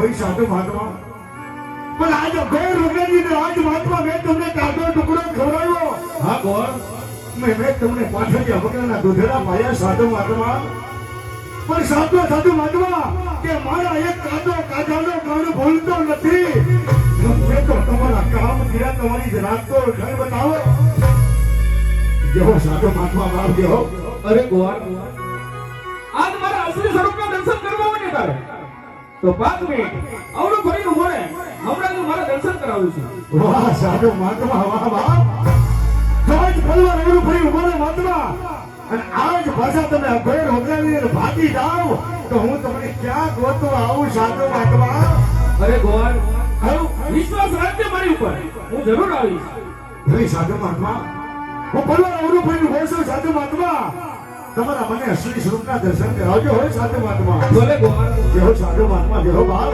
હોય સાધુ મહાત્મા પણ આજ ગોર વગેરે આજ મહાત્મા મેં તમને કાઢો ટુકડો ખવડાવ્યો હા ગોર મેં તમને પાછળથી વગરના દૂધેડા પાયા સાધુ મહાત્મા પણ સાધુ મહાત્મા કે મારા એક કાઢાનો કામ ભૂલતો નથી મેં તો તમારા કામ કર્યા તમારી જ રાખતો ઘર બતાવો જેવો સાધુ મહાત્મા બાપ જેવો અરે ગોર આજ મારા અસલી સ્વરૂપના દર્શન કરવા માટે તારે તો 5 મિનિટ આવડું ફરીને ઉભો રહે હમણાં હું મારા દર્શન કરાવું છું વાહ સાધુ મહાત્મા વાહ બાપ આજ પરિવાર એવું ફરી ઉભો રહે મહાત્મા અને આજ ભાષા તમે અભેર વગેરે ભાગી જાઓ તો હું તમને ક્યાં ગોતવા આવું સાધુ મહાત્મા અરે ગોર વિશ્વાસ રાખજે મારી ઉપર હું જરૂર આવીશ નહીં સાધુ મહાત્મા હું પરિવાર એવું ફરી ઉભો છું સાધુ મહાત્મા તમારા મને અસલી સ્વરૂપના દર્શન કરાવજો હોય સાધુ મહાત્મા ભલે ગોર જેવો સાધુ મહાત્મા જેવો બાપ